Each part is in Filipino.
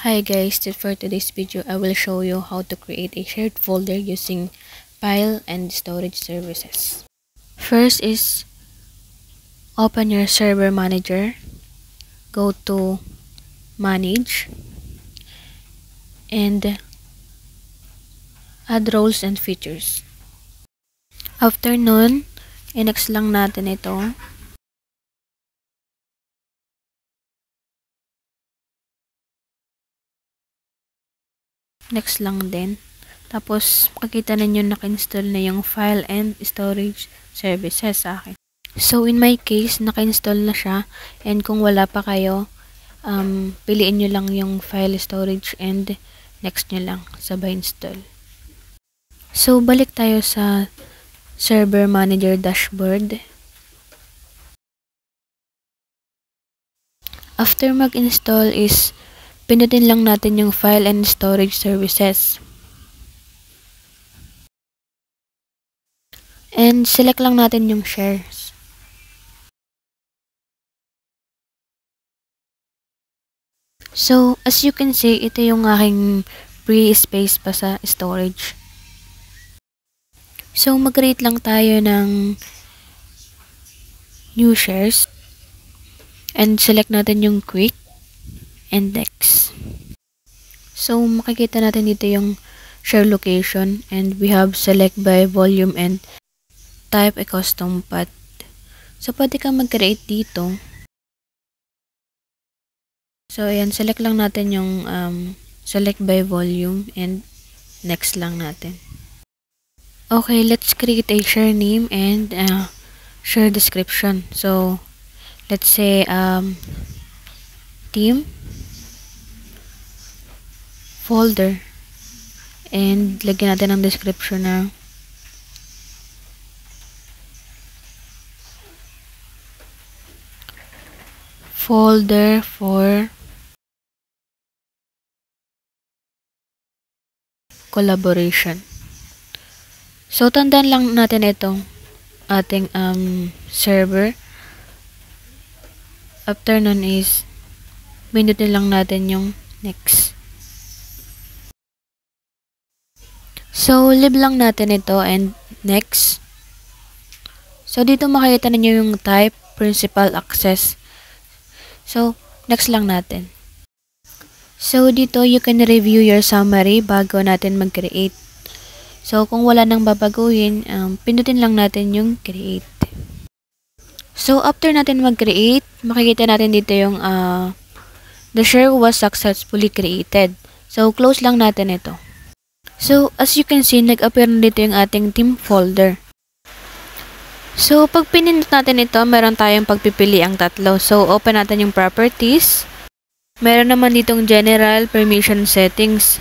Hi guys, for today's video I will show you how to create a shared folder using file and storage services. First is open your server manager, go to manage and add roles and features. After nun, i-next lang natin ito. Next lang din. Tapos, makikita ninyo naka-install na yung file and storage services sa akin. So, in my case, naka-install na siya. And kung wala pa kayo, piliin nyo lang yung file storage and next nyo lang, sabay install. So, balik tayo sa server manager dashboard. After mag-install is, pinutin lang natin yung file and storage services. And select lang natin yung shares. So, as you can see, ito yung aking free space pa sa storage. So, mag-create lang tayo ng new shares. And select natin yung quick and next. So, makikita natin dito yung share location and we have select by volume and type a custom path. So, pwede kang mag-create dito. So, ayan, select lang natin yung select by volume and next lang natin. Okay, let's create a share name and share description. So, let's say team folder and lagyan natin ng description na folder for collaboration. So, tandaan lang natin itong ating server. After nun is pinutin lang natin yung next. So, leave lang natin ito and next. So, dito makikita ninyo yung type, principal access. So, next lang natin. So, dito you can review your summary bago natin mag-create. So, kung wala nang babaguhin, pinutin lang natin yung create. So, after natin mag-create, makikita natin dito yung the share was successfully created. So, close lang natin ito. So, as you can see, nag-appear na dito yung ating team folder. So, pag pinindot natin ito, meron tayong pagpipili ang tatlo. So, open natin yung properties. Meron naman ditong general permission settings.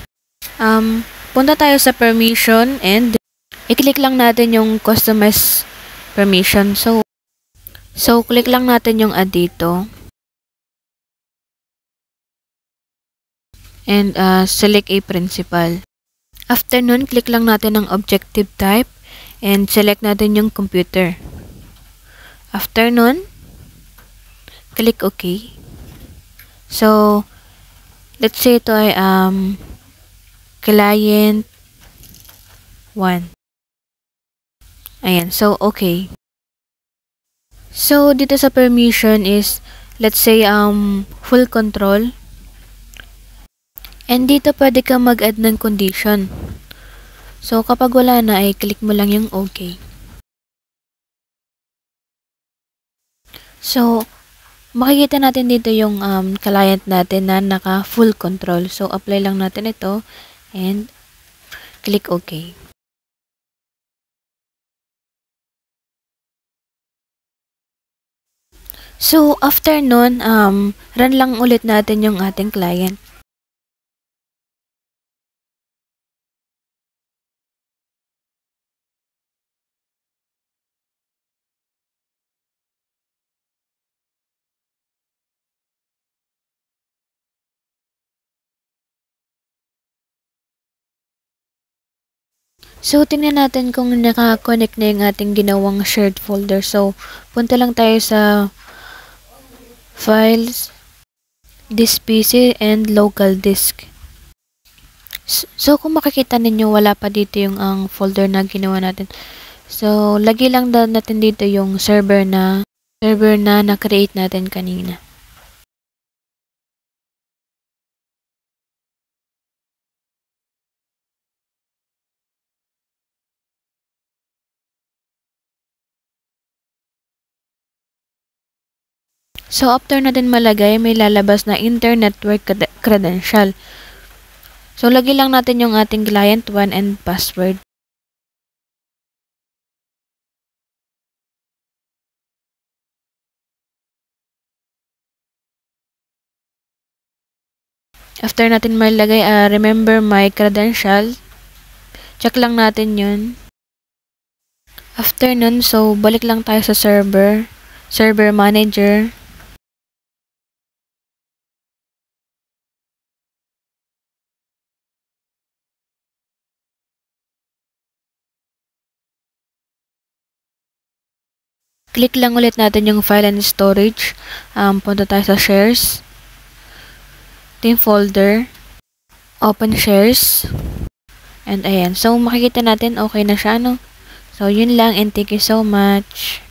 Punta tayo sa permission and i-click lang natin yung customize permission. So, click lang natin yung add dito. And select a principal. After nun, click lang natin ang objective type and select natin yung computer. After nun, click OK. So, let's say ito ay client 1. Ayan, so okay. So, dito sa permission is, let's say full control. And dito pwede ka mag-add ng condition. So, kapag wala na, ay click mo lang yung OK. So, makikita natin dito yung client natin na naka full control. So, apply lang natin ito and click OK. So, after nun, run lang ulit natin yung ating client. So, tingnan natin kung naka-connect na yung ating ginawang shared folder. So, punta lang tayo sa Files, this PC and local disk. So, kung makikita ninyo, wala pa dito yung ang folder na ginawa natin. So, lagay lang natin dito yung server na na-create natin kanina. So, after natin malagay, may lalabas na internet network credential. So, lagay lang natin yung ating client 1 and password. After natin malagay, remember my credential. Check lang natin yun. After nun, so, balik lang tayo sa server manager. Click lang ulit natin yung file and storage. Punta tayo sa shares. Team folder. Open shares. And ayan. So, makikita natin okay na siya, no? So, yun lang and thank you so much.